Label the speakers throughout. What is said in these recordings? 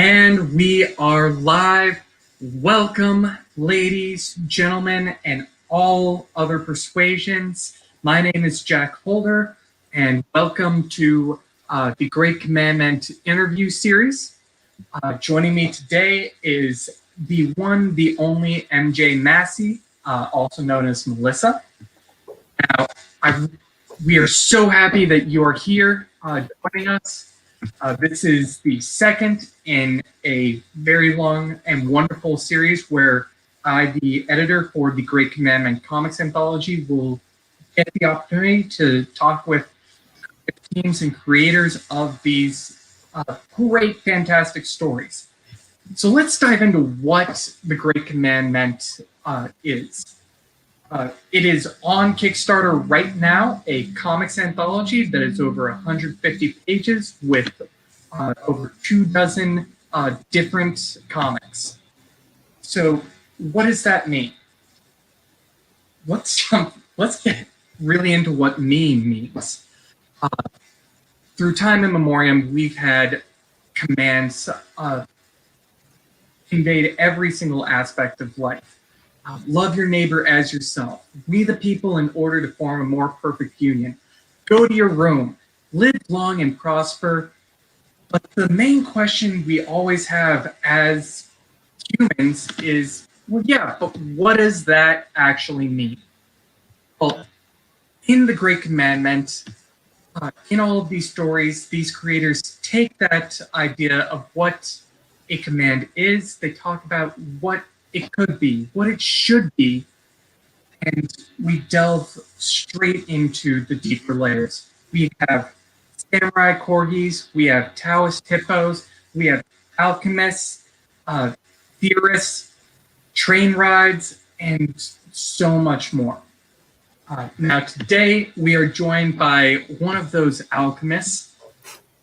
Speaker 1: And we are live. Welcome, ladies, gentlemen, and all other persuasions. My name is Jack Holder, and welcome to the Great Commandment interview series. Joining me today is the one, the only MJ Massey, also known as Melissa. Now, we are so happy that you are here joining us. This is the second in a very long and wonderful series where I, the editor for the Great Commandment Comics Anthology, will get the opportunity to talk with teams and creators of these great, fantastic stories. So let's dive into what the Great Commandment is. It is on Kickstarter right now, a comics anthology that is over 150 pages with over 24 different comics. So what does that mean? Let's get really into what mean means. Through time immemorial, we've had commands invade every single aspect of life. Love your neighbor as yourself. We the people in order to form a more perfect union. Go to your room. Live long and prosper. But the main question we always have as humans is, well, yeah, but what does that actually mean? Well, in the Great Commandment, in all of these stories, these creators take that idea of what a command is. They talk about what it could be, what it should be, and we delve straight into the deeper layers. We have samurai corgis, we have Taoist hippos, we have alchemists, theorists, train rides, and so much more. Now today we are joined by one of those alchemists,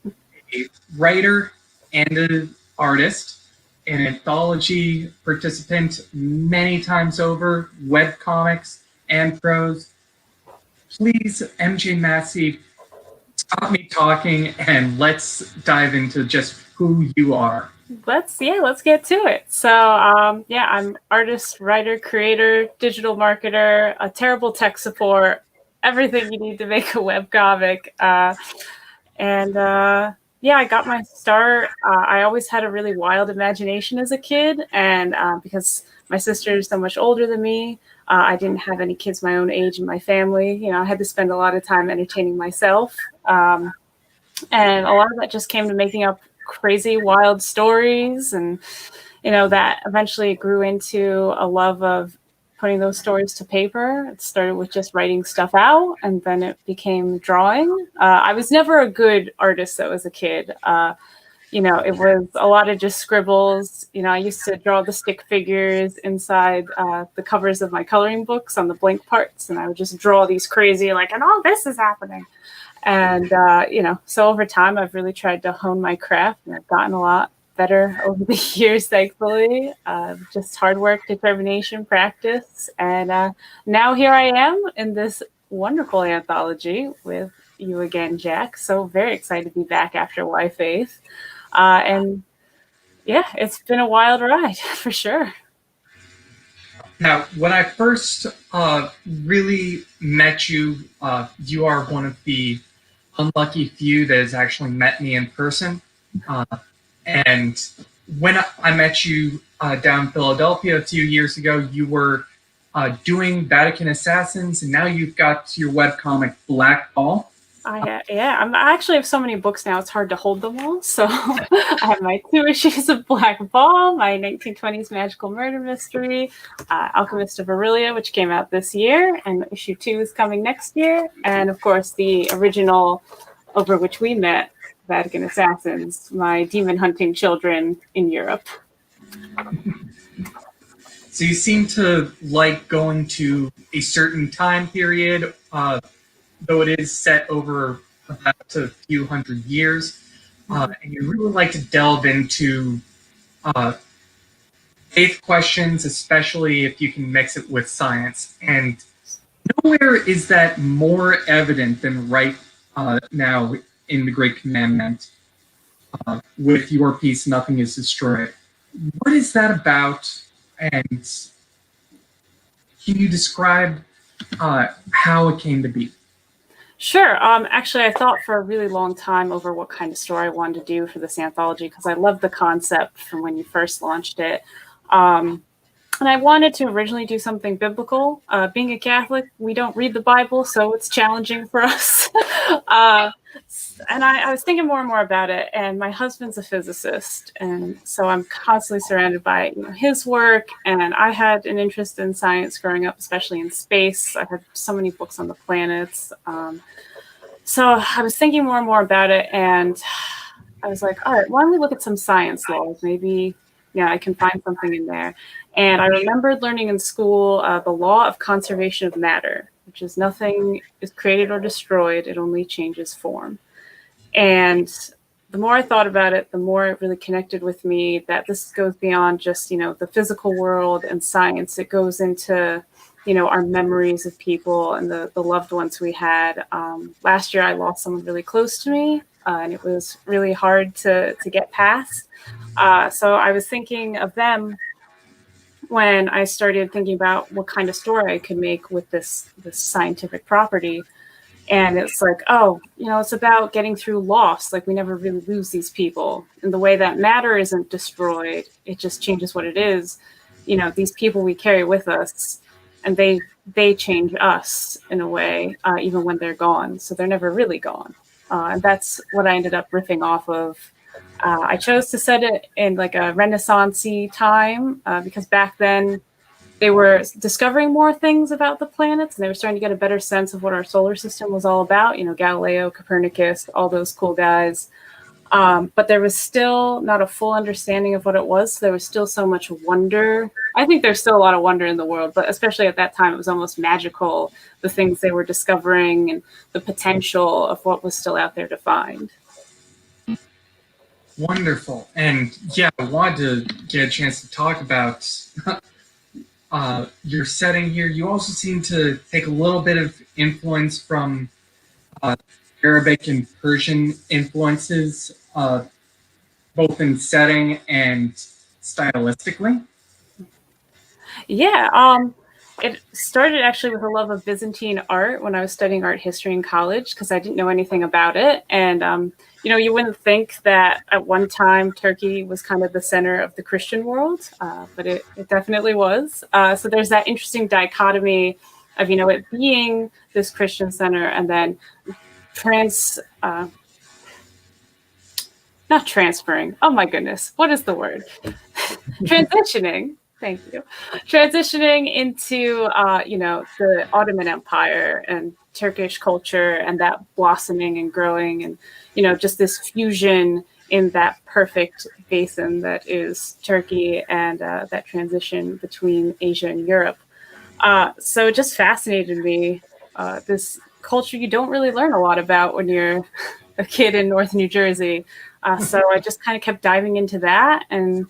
Speaker 1: a writer and an artist, an anthology participant many times over, webcomics and prose. Please, MJ Massey, stop me talking and let's dive into just who you are.
Speaker 2: Let's get to it. So I'm artist, writer, creator, digital marketer, a terrible tech support, everything you need to make a webcomic. I got my start. I always had a really wild imagination as a kid, and because my sister is so much older than me, I didn't have any kids my own age in my family. You know, I had to spend a lot of time entertaining myself, and a lot of that just came to making up crazy, wild stories, and that eventually grew into a love of putting those stories to paper. It started with just writing stuff out, and then it became drawing. I was never a good artist though as a kid. It was a lot of just scribbles. I used to draw the stick figures inside the covers of my coloring books on the blank parts, and I would just draw these crazy, and all this is happening. And, so over time, I've really tried to hone my craft, and I've gotten a lot better over the years, thankfully. Just hard work, determination, practice. And now here I am in this wonderful anthology with you again, Jack. So very excited to be back after Why Faith. It's been a wild ride for sure.
Speaker 1: Now, when I first really met you, you are one of the unlucky few that has actually met me in person. And when I met you down in Philadelphia a few years ago, you were doing Vatican Assassins, and now you've got your webcomic Black Ball.
Speaker 2: I actually have so many books now, it's hard to hold them all. So I have my 2 issues of Black Ball, my 1920s magical murder mystery, Alchemist of Aurelia, which came out this year, and issue 2 is coming next year. And of course, the original over which we met, Vatican Assassins, my demon hunting children in Europe.
Speaker 1: So you seem to like going to a certain time period, though it is set over about a few hundred years, and you really like to delve into faith questions, especially if you can mix it with science. And nowhere is that more evident than right now in the Great Commandment. with your piece, Nothing is Destroyed. What is that about? And can you describe how it came to be?
Speaker 2: Sure. Actually, I thought for a really long time over what kind of story I wanted to do for this anthology because I loved the concept from when you first launched it. And I wanted to originally do something biblical. Being a Catholic, we don't read the Bible, so it's challenging for us. And I was thinking more and more about it. And my husband's a physicist, and so I'm constantly surrounded by his work. And I had an interest in science growing up, especially in space. I had so many books on the planets. So I was thinking more and more about it, and I was like, all right, why don't we look at some science laws? Maybe, I can find something in there. And I remembered learning in school the law of conservation of matter, which is nothing is created or destroyed, it only changes form. And the more I thought about it, the more it really connected with me that this goes beyond just, the physical world and science. It goes into, our memories of people and the loved ones we had. Last year, I lost someone really close to me, and it was really hard to get past. So I was thinking of them when I started thinking about what kind of story I could make with this scientific property. And it's like, it's about getting through loss. Like we never really lose these people. And the way that matter isn't destroyed, it just changes what it is. These people we carry with us, and they change us in a way, even when they're gone. So they're never really gone. And that's what I ended up riffing off of. I chose to set it in like a Renaissance-y time because back then they were discovering more things about the planets, and they were starting to get a better sense of what our solar system was all about. Galileo, Copernicus, all those cool guys. But there was still not a full understanding of what it was. So there was still so much wonder. I think there's still a lot of wonder in the world, but especially at that time, it was almost magical, the things they were discovering and the potential of what was still out there to find.
Speaker 1: Wonderful. And yeah, I wanted to get a chance to talk about your setting here. You also seem to take a little bit of influence from Arabic and Persian influences, both in setting and stylistically.
Speaker 2: Yeah, it started actually with a love of Byzantine art when I was studying art history in college because I didn't know anything about it. And, you wouldn't think that at one time Turkey was kind of the center of the Christian world, but it definitely was. So there's that interesting dichotomy of, it being this Christian center and then not transferring. Oh my goodness. What is the word? Transitioning. Thank you. Transitioning into, the Ottoman Empire and Turkish culture and that blossoming and growing and, just this fusion in that perfect basin that is Turkey and that transition between Asia and Europe. So it just fascinated me. This culture you don't really learn a lot about when you're a kid in North New Jersey. So I just kind of kept diving into that, and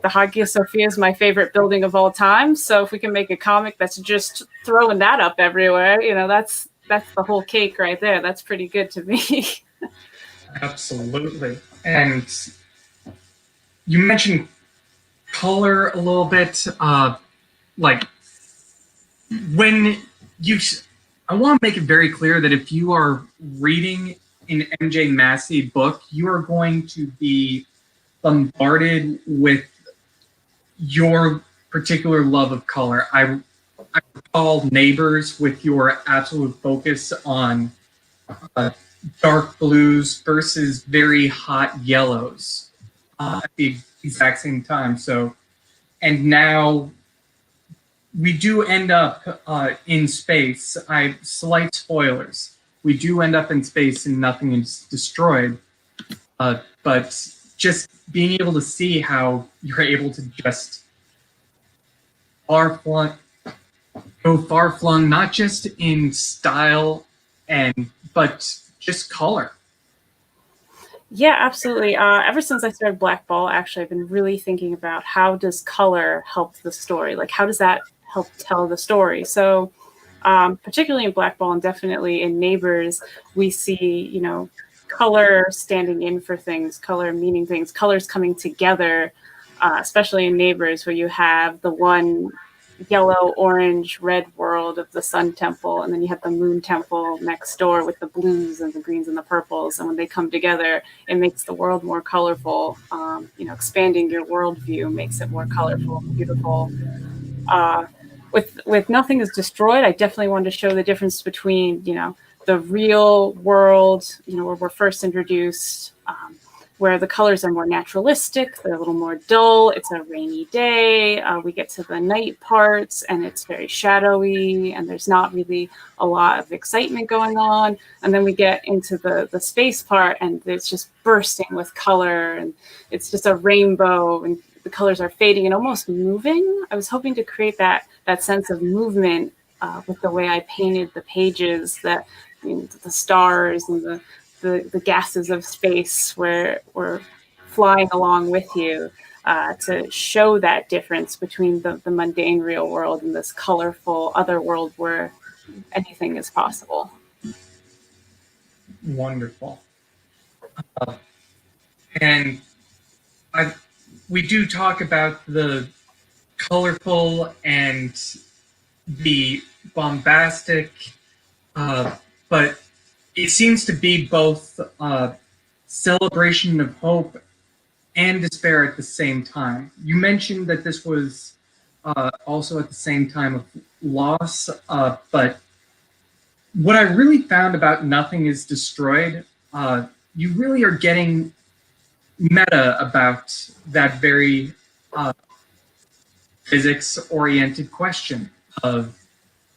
Speaker 2: the Hagia Sophia is my favorite building of all time. So if we can make a comic that's just throwing that up everywhere, that's the whole cake right there. That's pretty good to me.
Speaker 1: Absolutely. And you mentioned color a little bit. Like when I want to make it very clear that if you are reading an MJ Massey book, you are going to be bombarded with your particular love of color. I recall Neighbors with your absolute focus on dark blues versus very hot yellows at the exact same time. So, and now we do end up in space. Slight spoilers. We do end up in space and Nothing is Destroyed. But just being able to see how you're able to just go far flung, not just in style but just color.
Speaker 2: Yeah, absolutely. Ever since I started Black Ball, actually, I've been really thinking about how does color help the story? Like, how does that help tell the story? So, particularly in Black Ball and definitely in Neighbors, we see, color standing in for things, color meaning things, colors coming together, especially in Neighbors, where you have the one yellow, orange, red world of the sun temple, and then you have the moon temple next door with the blues and the greens and the purples. And when they come together, it makes the world more colorful. Expanding your worldview makes it more colorful, beautiful. With Nothing is Destroyed, I definitely wanted to show the difference between, the real world, where we're first introduced, where the colors are more naturalistic, they're a little more dull. It's a rainy day. We get to the night parts, and it's very shadowy, and there's not really a lot of excitement going on. And then we get into the space part, and it's just bursting with color, and it's just a rainbow, and the colors are fading and almost moving. I was hoping to create that sense of movement with the way I painted the pages, that the stars and the gases of space where we're flying along with you, to show that difference between the mundane real world and this colorful other world where anything is possible.
Speaker 1: Wonderful. And we do talk about the colorful and the bombastic, but it seems to be both celebration of hope and despair at the same time. You mentioned that this was also at the same time of loss, but what I really found about Nothing is Destroyed, you really are getting meta about that very physics-oriented question of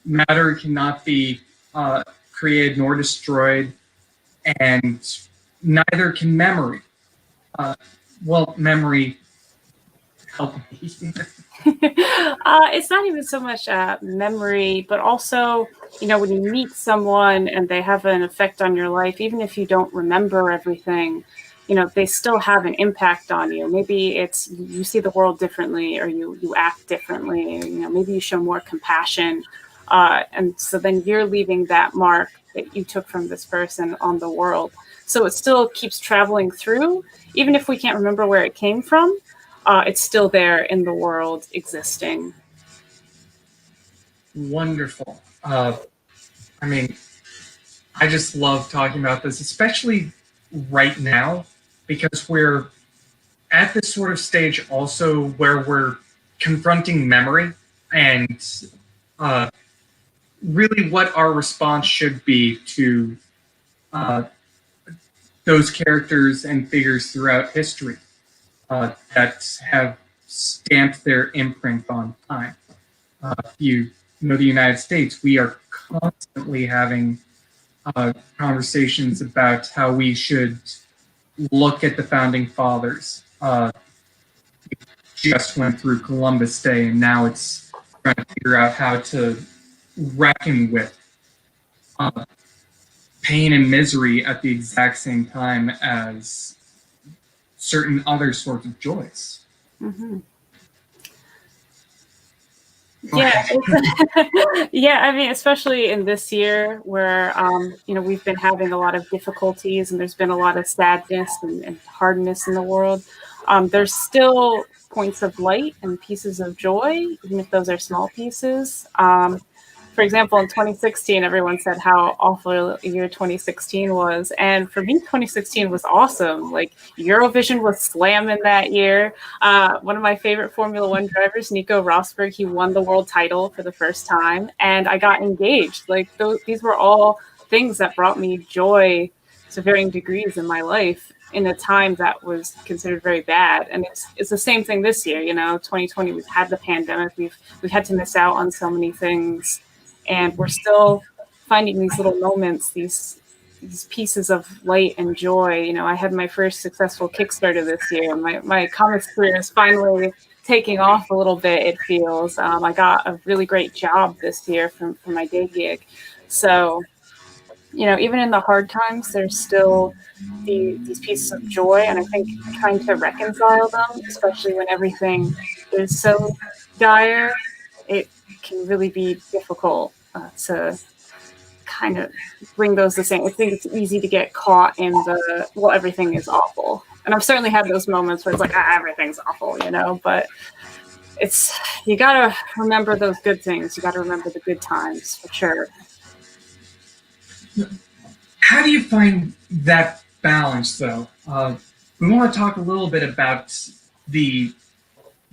Speaker 1: matter cannot be created nor destroyed, and neither can memory. Memory, help me.
Speaker 2: It's not even so much memory, but also, when you meet someone and they have an effect on your life, even if you don't remember everything, they still have an impact on you. Maybe it's you see the world differently, or you act differently, maybe you show more compassion. And so then you're leaving that mark that you took from this person on the world. So it still keeps traveling through, even if we can't remember where it came from. It's still there in the world, existing.
Speaker 1: Wonderful. I just love talking about this, especially right now, because we're at this sort of stage also where we're confronting memory and really what our response should be to those characters and figures throughout history that have stamped their imprint on time. If you know the United States, we are constantly having conversations about how we should look at the founding fathers. We just went through Columbus Day, and now it's trying to figure out how to reckon with pain and misery at the exact same time as certain other sorts of joys.
Speaker 2: Mm-hmm. Yeah, yeah. Especially in this year where we've been having a lot of difficulties, and there's been a lot of sadness and hardness in the world. There's still points of light and pieces of joy, even if those are small pieces. For example, in 2016, everyone said how awful year 2016 was. And for me, 2016 was awesome. Like, Eurovision was slamming that year. One of my favorite Formula One drivers, Nico Rosberg, he won the world title for the first time. And I got engaged. Like, these were all things that brought me joy to varying degrees in my life in a time that was considered very bad. And it's the same thing this year. 2020, we've had the pandemic. We've had to miss out on so many things. And we're still finding these little moments, these pieces of light and joy. I had my first successful Kickstarter this year. My comics career is finally taking off a little bit, it feels. I got a really great job this year from my day gig. So, even in the hard times, there's still these pieces of joy. And I think trying to reconcile them, especially when everything is so dire, it can really be difficult to kind of bring those the same. I think it's easy to get caught in the, well, everything is awful. And I've certainly had those moments where it's like, everything's awful, you know, but it's, you got to remember those good things. You got to remember the good times for sure.
Speaker 1: How do you find that balance, though? We want to talk a little bit about the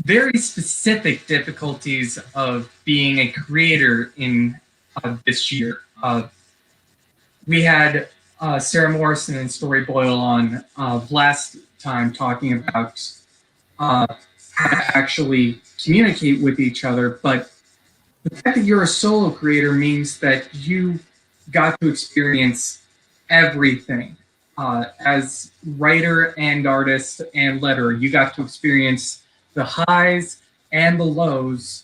Speaker 1: very specific difficulties of being a creator in this year. We had Sarah Morrison and Story Boyle on last time talking about how to actually communicate with each other, but the fact that you're a solo creator means that you got to experience everything. As writer and artist and letterer, you got to experience the highs and the lows,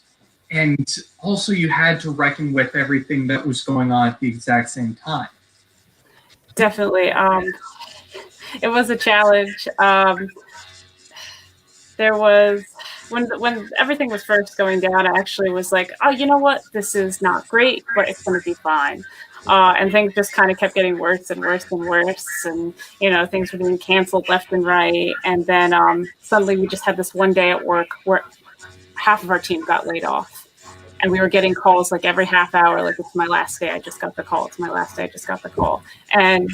Speaker 1: and also you had to reckon with everything that was going on at the exact same time.
Speaker 2: Definitely. It was a challenge. There was, when everything was first going down, I actually was like, oh, you know what? This is not great, but it's going to be fine. And things just kind of kept getting worse and worse and worse. And, you know, things were being canceled left and right. And then suddenly we just had this one day at work where half of our team got laid off. And we were getting calls like every half hour, like, it's my last day, I just got the call. It's my last day, I just got the call. And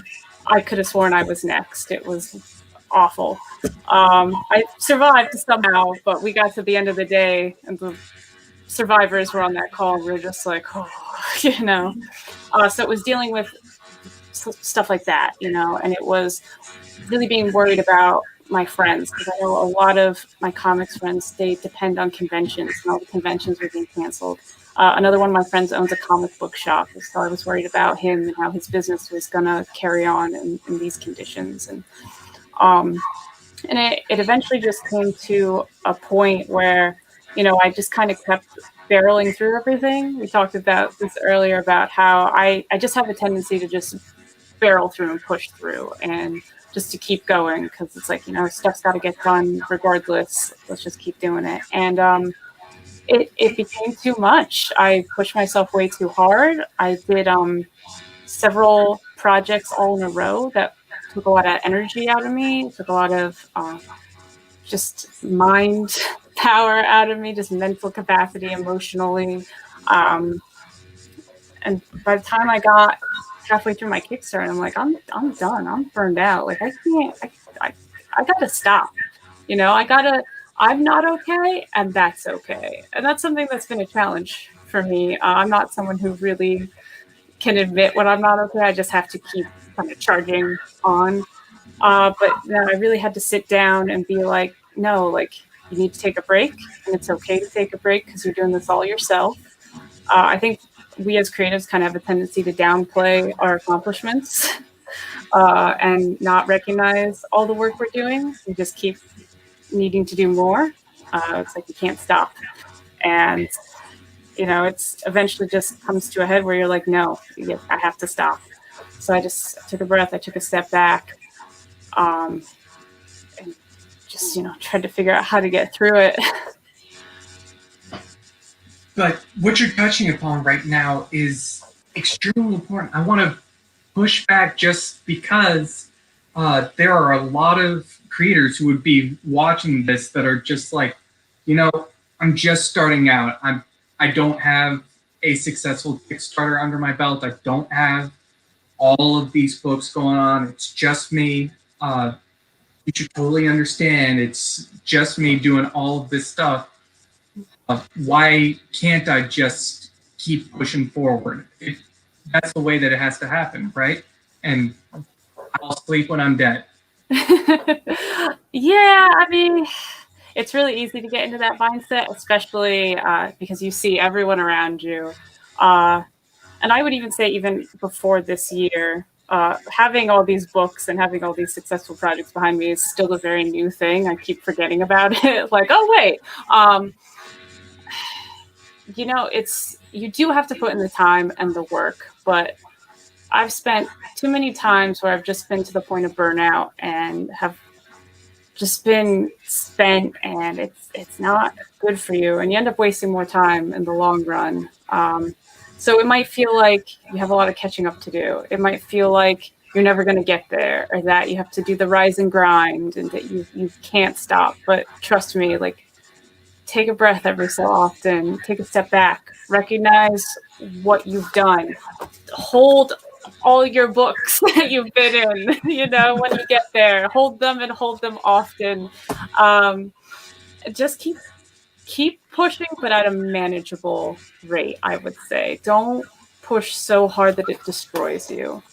Speaker 2: I could have sworn I was next. It was awful. I survived somehow, but we got to the end of the day and the survivors were on that call. And we were just like, oh, you know. So it was dealing with stuff like that, you know, and it was really being worried about my friends, because I know a lot of my comics friends, they depend on conventions, and all the conventions were being canceled. Another one of my friends owns a comic book shop, so I was worried about him and how his business was going to carry on in these conditions. And it eventually just came to a point where, you know, I just kind of kept barreling through everything. We talked about this earlier about how I just have a tendency to just barrel through and push through and just to keep going, because it's like, you know, stuff's got to get done regardless. Let's just keep doing it. And it became too much. I pushed myself way too hard. I did several projects all in a row that took a lot of energy out of me, took a lot of just mind power out of me, just mental capacity, emotionally. And by the time I got halfway through my Kickstarter, I'm like, I'm done. I'm burned out. Like, I can't, I gotta stop. You know, I'm not okay, and that's okay. And that's something that's been a challenge for me. I'm not someone who really can admit when I'm not okay. I just have to keep kind of charging on. But no, I really had to sit down and be like, no, like, you need to take a break, and it's okay to take a break because you're doing this all yourself. I think we as creatives kind of have a tendency to downplay our accomplishments and not recognize all the work we're doing. We just keep needing to do more. It's like you can't stop. And, you know, it's eventually just comes to a head where you're like, no, I have to stop. So I just took a breath. I took a step back and just, you know, tried to figure out how to get through it.
Speaker 1: But what you're touching upon right now is extremely important. I want to push back just because there are a lot of creators who would be watching this that are just like, you know, I'm just starting out. I don't have a successful Kickstarter under my belt. I don't have all of these books going on. It's just me. You should totally understand. It's just me doing all of this stuff. Why can't I just keep pushing forward? That's the way that it has to happen, right? And I'll sleep when I'm dead.
Speaker 2: Yeah, I mean, it's really easy to get into that mindset, especially because you see everyone around you. And I would even say, even before this year, having all these books and having all these successful projects behind me is still a very new thing. I keep forgetting about it. Like, oh, wait. You know, you do have to put in the time and the work, but I've spent too many times where I've just been to the point of burnout and have just been spent, and it's not good for you, and you end up wasting more time in the long run. So it might feel like you have a lot of catching up to do. It might feel like you're never going to get there, or that you have to do the rise and grind, and that you can't stop. But trust me, like, take a breath every so often, take a step back, recognize what you've done, hold all your books that you've been in, when you get there, hold them and hold them often. Just keep pushing, but at a manageable rate, I would say. Don't push so hard that it destroys you.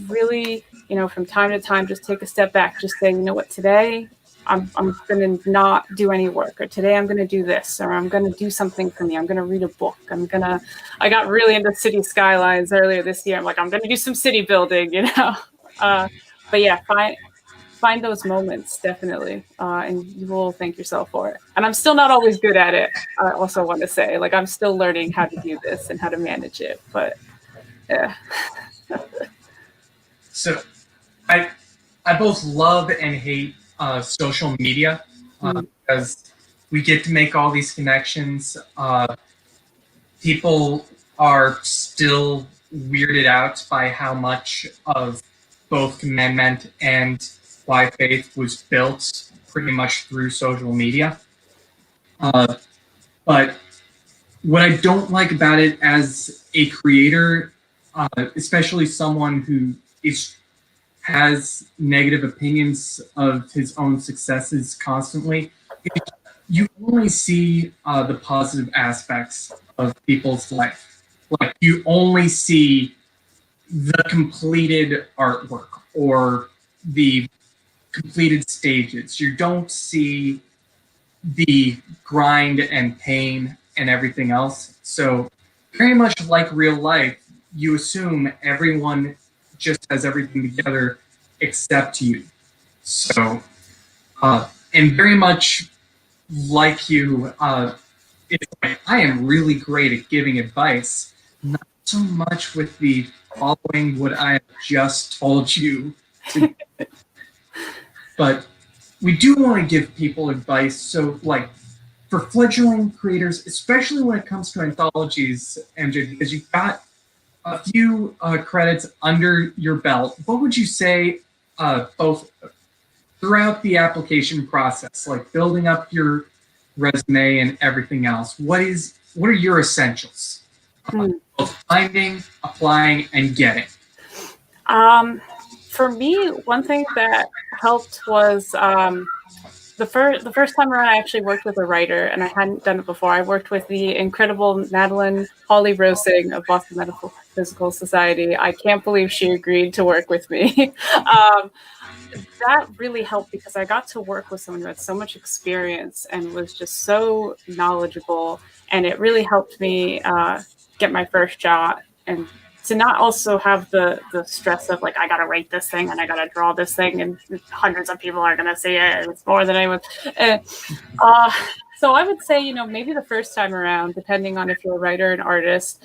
Speaker 2: Really, from time to time, just take a step back. Just say, you know what, today I'm going to not do any work, or today I'm going to do this, or I'm going to do something for me. I'm going to read a book. I got really into city skylines earlier this year. I'm like, I'm going to do some city building, but yeah, find those moments, definitely, and you will thank yourself for it. And I'm still not always good at it. I also want to say, like, I'm still learning how to do this and how to manage it, but yeah.
Speaker 1: So I both love and hate social media because we get to make all these connections. People are still weirded out by how much of both commandment and why faith was built pretty much through social media. But what I don't like about it as a creator, especially someone who has negative opinions of his own successes constantly, you only see the positive aspects of people's life. Like, you only see the completed artwork or the completed stages. You don't see the grind and pain and everything else. So very much like real life, you assume everyone just has everything together except you. So, and very much like you, it's like, I am really great at giving advice, not so much with the following what I have just told you to. But we do want to give people advice. So, like, for fledgling creators, especially when it comes to anthologies, MJ, because you've got a few credits under your belt, what would you say both throughout the application process, like building up your resume and everything else? What are your essentials? Both finding, applying, and getting.
Speaker 2: For me, one thing that helped was the first time around, I actually worked with a writer, and I hadn't done it before. I worked with the incredible Madeline Hawley Rosing of Boston Metaphysical Society. I can't believe she agreed to work with me. That really helped because I got to work with someone who had so much experience and was just so knowledgeable, and it really helped me get my first shot, and to not also have the stress of, like, I gotta write this thing and I gotta draw this thing and hundreds of people are gonna see it and it's more than anyone. So I would say, maybe the first time around, depending on if you're a writer and artist,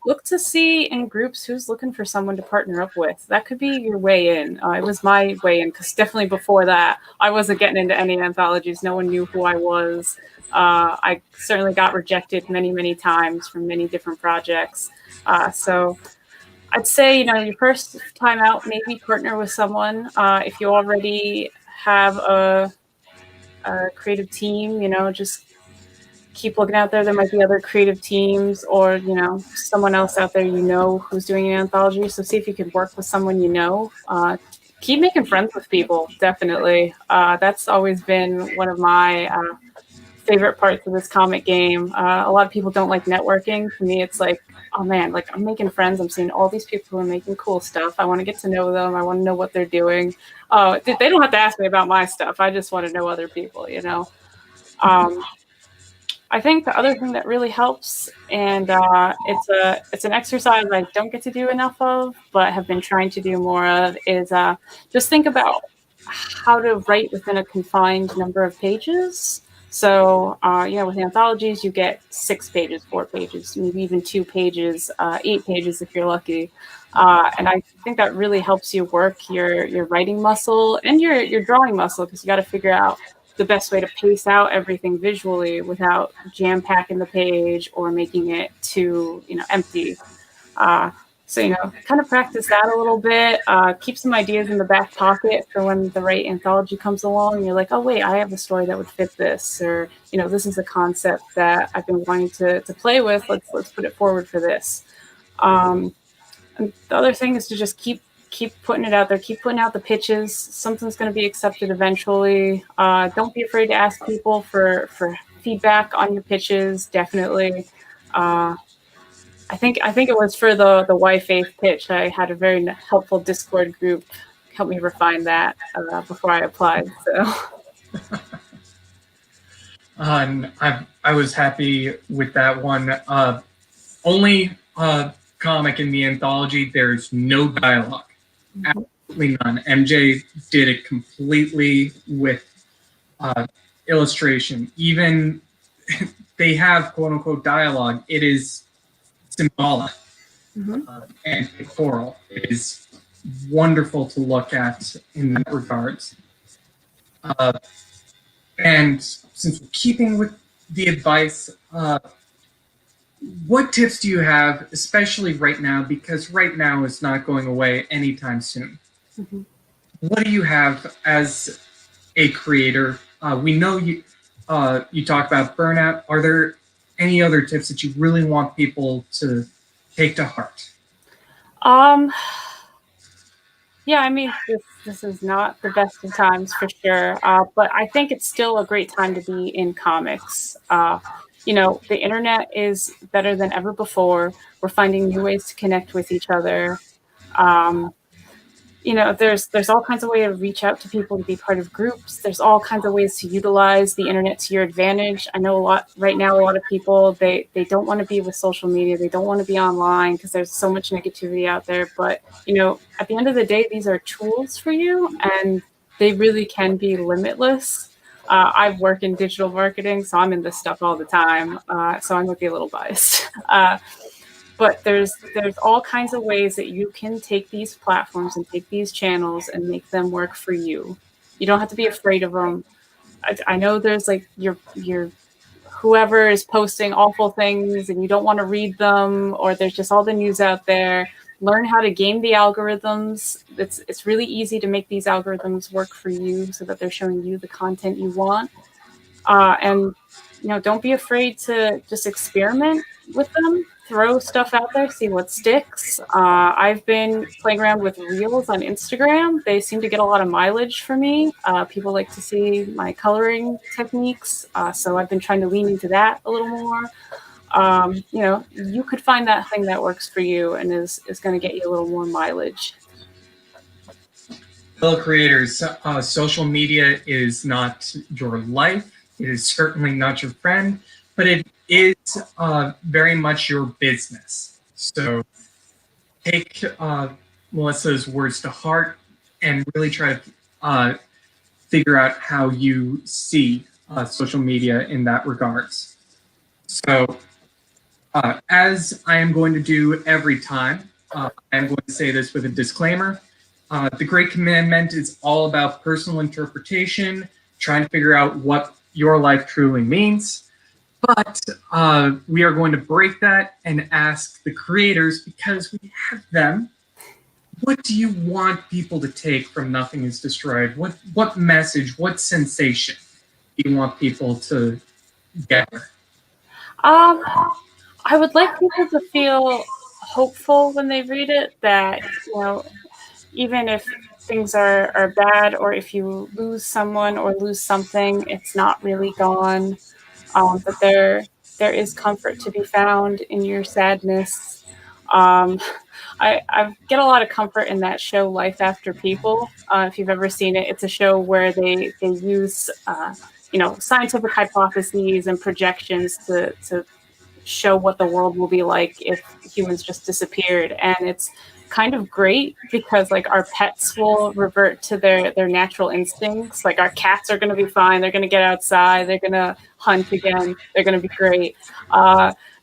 Speaker 2: look to see in groups who's looking for someone to partner up with. That could be your way in. It was my way in, because definitely before that, I wasn't getting into any anthologies. No one knew who I was. I certainly got rejected many, many times from many different projects. So I'd say, your first time out, maybe partner with someone. If you already have a creative team, just keep looking out there. There might be other creative teams, or, someone else out there, who's doing an anthology. So see if you can work with someone, keep making friends with people. Definitely. That's always been one of my favorite parts of this comic game. A lot of people don't like networking. For me, it's like, oh man, like, I'm making friends. I'm seeing all these people who are making cool stuff. I want to get to know them. I want to know what they're doing. They don't have to ask me about my stuff. I just want to know other people, I think the other thing that really helps, and it's an exercise I don't get to do enough of, but have been trying to do more of, is just think about how to write within a confined number of pages. So, with anthologies, you get 6 pages, 4 pages, maybe even 2 pages, 8 pages if you're lucky. And I think that really helps you work your writing muscle and your drawing muscle, because you got to figure out the best way to pace out everything visually without jam packing the page or making it too, empty. So, kind of practice that a little bit, keep some ideas in the back pocket for when the right anthology comes along. And you're like, oh, wait, I have a story that would fit this. Or, this is a concept that I've been wanting to play with. Let's put it forward for this. And the other thing is to just keep putting it out there, keep putting out the pitches. Something's going to be accepted eventually. Don't be afraid to ask people for feedback on your pitches. Definitely. I think it was for the Y Faith pitch. I had a very helpful Discord group help me refine that before I applied. So,
Speaker 1: I was happy with that one. Only comic in the anthology. There's no dialogue, absolutely none. MJ did it completely with illustration. Even they have quote unquote dialogue. It is symbolic and pictorial. It is wonderful to look at in that regards. And since we're keeping with the advice, what tips do you have, especially right now, because right now is not going away anytime soon? What do you have as a creator? We know you talk about burnout. Are there any other tips that you really want people to take to heart?
Speaker 2: Yeah, I mean, this is not the best of times for sure, but I think it's still a great time to be in comics. The internet is better than ever before. We're finding new ways to connect with each other. There's all kinds of ways to reach out to people, to be part of groups. There's all kinds of ways to utilize the internet to your advantage. I know a lot of people, they don't want to be with social media. They don't want to be online because there's so much negativity out there. But, at the end of the day, these are tools for you and they really can be limitless. I work in digital marketing, so I'm in this stuff all the time. So I'm going to be a little biased. But there's all kinds of ways that you can take these platforms and take these channels and make them work for you. You don't have to be afraid of them. I know there's like your whoever is posting awful things and you don't want to read them, or there's just all the news out there. Learn how to game the algorithms. It's really easy to make these algorithms work for you so that they're showing you the content you want. And don't be afraid to just experiment with them. Throw stuff out there, see what sticks. I've been playing around with Reels on Instagram. They seem to get a lot of mileage for me. People like to see my coloring techniques. So I've been trying to lean into that a little more. You could find that thing that works for you and is going to get you a little more mileage.
Speaker 1: Fellow creators, social media is not your life. It is certainly not your friend, but it is very much your business. So take Melissa's words to heart and really try to figure out how you see social media in that regards. So as I am going to do every time, I am going to say this with a disclaimer. The Great Commandment is all about personal interpretation, trying to figure out what your life truly means. But we are going to break that and ask the creators, because we have them, what do you want people to take from Nothing is Destroyed? What message, what sensation do you want people to get?
Speaker 2: I would like people to feel hopeful when they read it, that, even if things are bad, or if you lose someone or lose something, it's not really gone. But there is comfort to be found in your sadness. I get a lot of comfort in that show, Life After People. If you've ever seen it, it's a show where they use scientific hypotheses and projections to show what the world will be like if humans just disappeared. And it's kind of great because like our pets will revert to their natural instincts. Like our cats are going to be fine. They're going to get outside. They're going to hunt again. They're going to be great.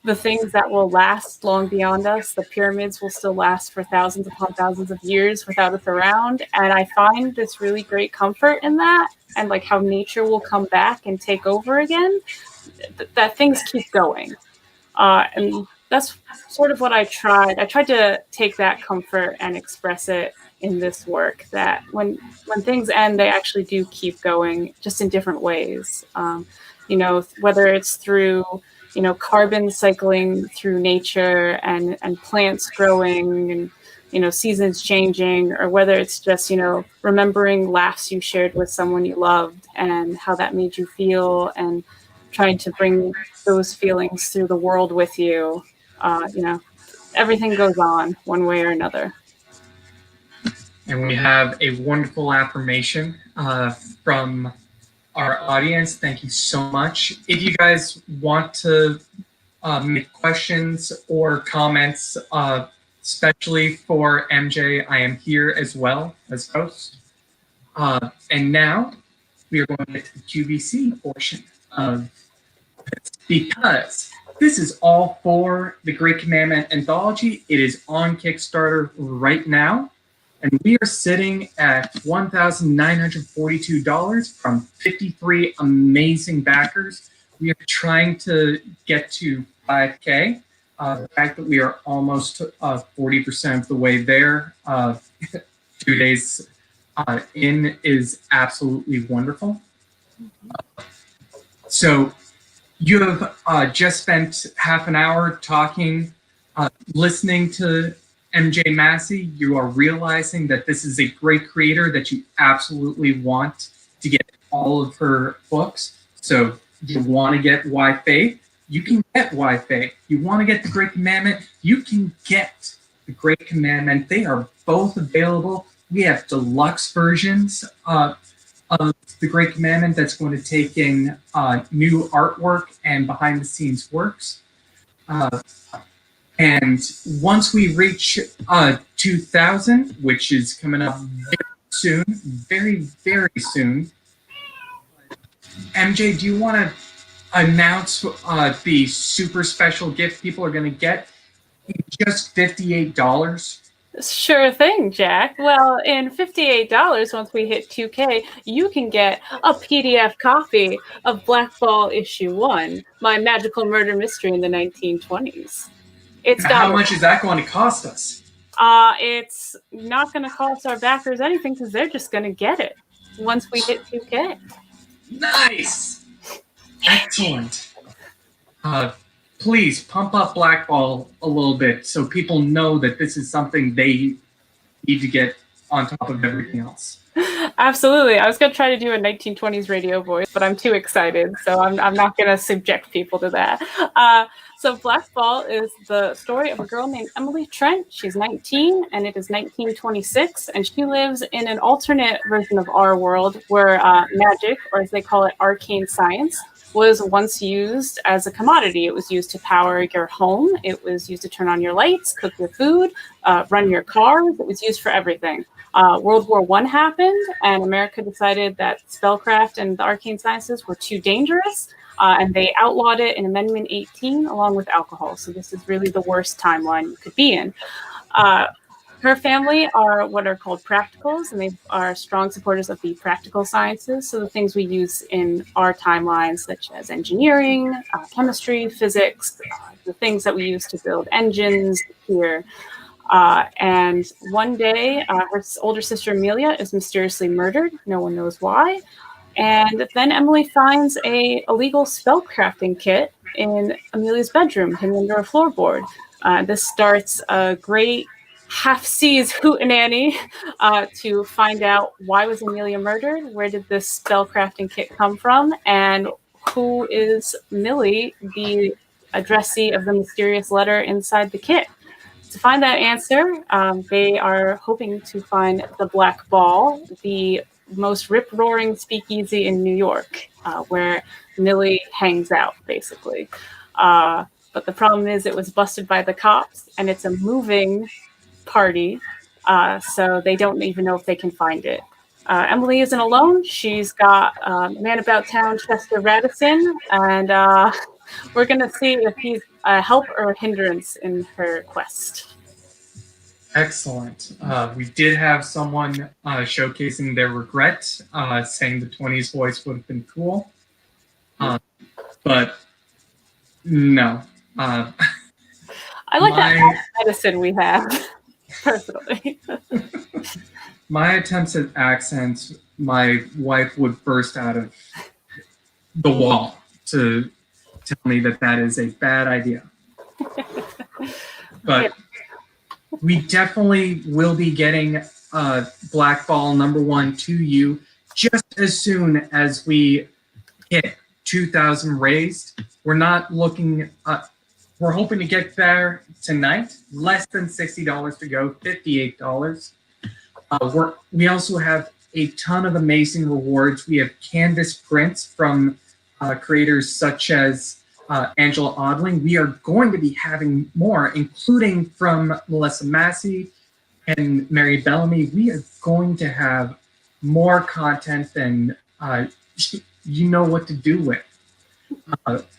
Speaker 2: the things that will last long beyond us. The pyramids will still last for thousands upon thousands of years without us around. And I find this really great comfort in that, and like how nature will come back and take over again, that things keep going. And that's sort of what I tried. I tried to take that comfort and express it in this work, that when things end, they actually do keep going, just in different ways. You know, whether it's through, you know, carbon cycling through nature and plants growing and, you know, seasons changing, or whether it's just, you know, remembering laughs you shared with someone you loved and how that made you feel, and trying to bring those feelings through the world with you. You know, everything goes on one way or another.
Speaker 1: And we have a wonderful affirmation from our audience. Thank you so much. If you guys want to make questions or comments, especially for MJ, I am here as well as host. And now we are going to get to the QVC portion of this, because this is all for the Great Commandment Anthology. It is on Kickstarter right now, and we are sitting at $1,942 from 53 amazing backers. We are trying to get to 5K. The fact that we are almost 40% of the way there, 2 days in, is absolutely wonderful. So you have just spent half an hour talking, listening to MJ Massey. You are realizing that this is a great creator, that you absolutely want to get all of her books. So you want to get Why Faith? You can get Why Faith. You want to get the Great Commandment? You can get the Great Commandment. They are both available. We have deluxe versions of the Great Commandment that's going to take in new artwork and behind the scenes works. And once we reach 2,000, which is coming up very soon, very, very soon, MJ, do you want to announce the super special gift people are going to get? Just $58.
Speaker 2: Sure thing, Jack. Well, in $58, once we hit 2K, you can get a PDF copy of Black Ball Issue 1, my magical murder mystery in the 1920s.
Speaker 1: How much is that going to cost us?
Speaker 2: It's not going to cost our backers anything, because they're just going to get it once we hit 2K.
Speaker 1: Nice! Excellent. Please pump up Black Ball a little bit so people know that this is something they need to get on top of everything else.
Speaker 2: Absolutely. I was going to try to do a 1920s radio voice, but I'm too excited, so I'm not going to subject people to that. So Black Ball is the story of a girl named Emily Trent. She's 19, and it is 1926, and she lives in an alternate version of our world where magic, or as they call it, arcane science, was once used as a commodity. It was used to power your home. It was used to turn on your lights, cook your food, run your cars. It was used for everything. World War I happened, and America decided that spellcraft and the arcane sciences were too dangerous, and they outlawed it in Amendment 18 along with alcohol. So this is really the worst timeline you could be in. Her family are what are called practicals, and they are strong supporters of the practical sciences. So the things we use in our timelines, such as engineering, chemistry, physics, the things that we use to build engines here. And one day, her older sister Amelia is mysteriously murdered. No one knows why. And then Emily finds a illegal spellcrafting kit in Amelia's bedroom, hidden under a floorboard. This starts a great half-seas hootenanny to find out why was Amelia murdered, where did this spellcrafting kit come from, and who is Millie, the addressee of the mysterious letter inside the kit. To find that answer, they are hoping to find the Black Ball, the most rip-roaring speakeasy in New York, where Millie hangs out, basically. But the problem is it was busted by the cops, and it's a moving party, so they don't even know if they can find it. Emily isn't alone. She's got Man About Town, Chester Radisson, and We're gonna see if he's a help or a hindrance in her quest.
Speaker 1: Excellent. We did have someone showcasing their regret, saying the 20s voice would have been cool. But no.
Speaker 2: I like that medicine we have, personally.
Speaker 1: My attempts at accents, my wife would burst out of the wall to tell me that that is a bad idea. But we definitely will be getting Black Ball #1 to you just as soon as we hit 2,000 raised. We're not looking, we're hoping to get there tonight. Less than $60 to go, $58. We also have a ton of amazing rewards. We have canvas prints from creators such as Angela Odling. We are going to be having more, including from MJ Massey and Mary Bellamy. We are going to have more content than you know what to do with.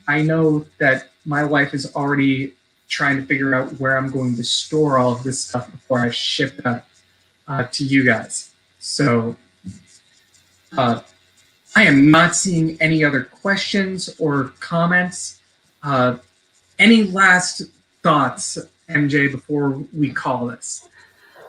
Speaker 1: I know that my wife is already trying to figure out where I'm going to store all of this stuff before I ship that to you guys. So I am not seeing any other questions or comments. Any last thoughts, MJ, before we call this?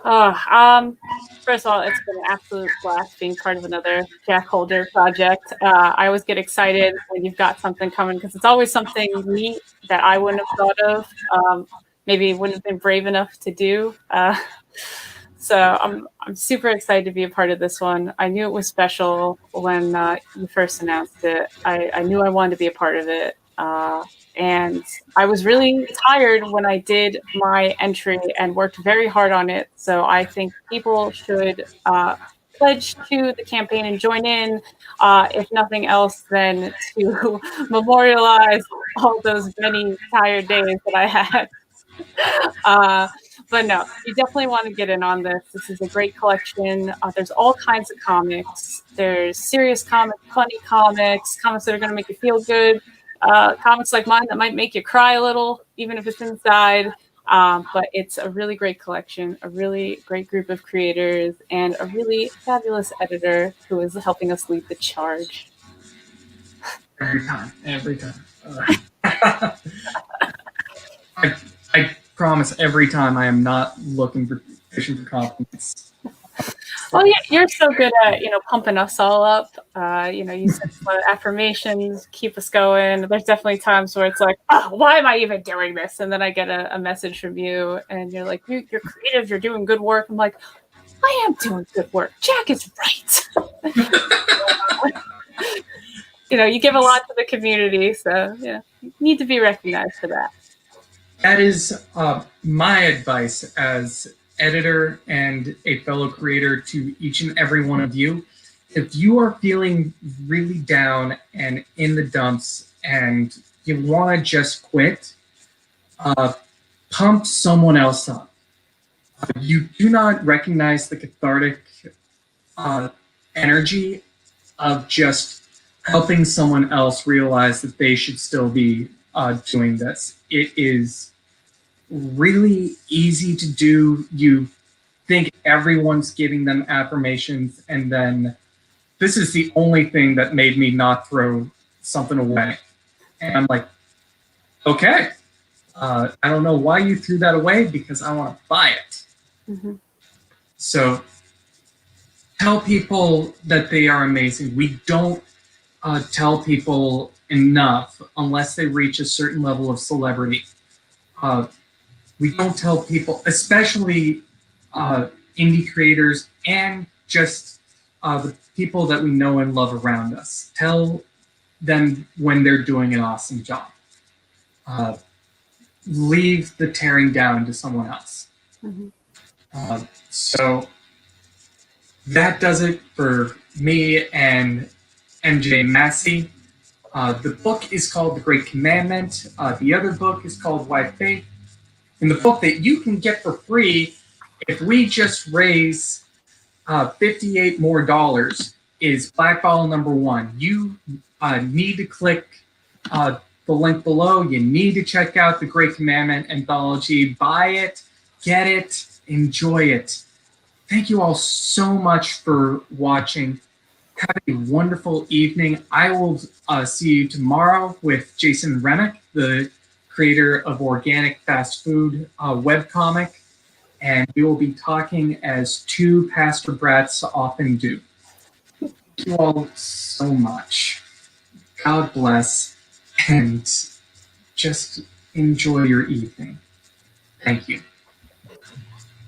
Speaker 2: First of all, it's been an absolute blast being part of another Jack Holder project. I always get excited when you've got something coming because it's always something neat that I wouldn't have thought of, maybe wouldn't have been brave enough to do. So I'm super excited to be a part of this one. I knew it was special when you first announced it. I knew I wanted to be a part of it. And I was really tired when I did my entry and worked very hard on it. So I think people should pledge to the campaign and join in, if nothing else, than to memorialize all those many tired days that I had. But no, you definitely want to get in on this. This is a great collection. There's all kinds of comics. There's serious comics, funny comics, comics that are going to make you feel good. Comics like mine that might make you cry a little, even if it's inside. But it's a really great collection, a really great group of creators, and a really fabulous editor who is helping us lead the charge.
Speaker 1: Every time. I promise every time I am not looking for fishing for compliments.
Speaker 2: Well, yeah, you're so good at, pumping us all up. You said affirmations, keep us going. There's definitely times where it's like, oh, why am I even doing this? And then I get a message from you and you're like, you're creative, you're doing good work. I'm like, I am doing good work. Jack is right. You give a lot to the community. So, you need to be recognized for that.
Speaker 1: That is my advice as editor and a fellow creator to each and every one of you. If you are feeling really down and in the dumps and you want to just quit, pump someone else up. You do not recognize the cathartic energy of just helping someone else realize that they should still be doing this. It is really easy to do. You think everyone's giving them affirmations, and then this is the only thing that made me not throw something away. And I'm like, okay, I don't know why you threw that away, because I want to buy it. Mm-hmm. So tell people that they are amazing. We don't tell people enough unless they reach a certain level of celebrity. We don't tell people, especially indie creators and just the people that we know and love around us. Tell them when they're doing an awesome job. Leave the tearing down to someone else. Mm-hmm. So that does it for me and MJ Massey. The book is called The Great Commandment. The other book is called Why Faith. And the book that you can get for free, if we just raise $58 more, is Black Ball #1. You need to click the link below. You need to check out the Great Commandment anthology. Buy it, get it, enjoy it. Thank you all so much for watching. Have a wonderful evening. I will see you tomorrow with Jason Remick, the creator of Organic Fast Food webcomic, and we will be talking as two pastor brats often do. Thank you all so much. God bless, and just enjoy your evening. Thank you.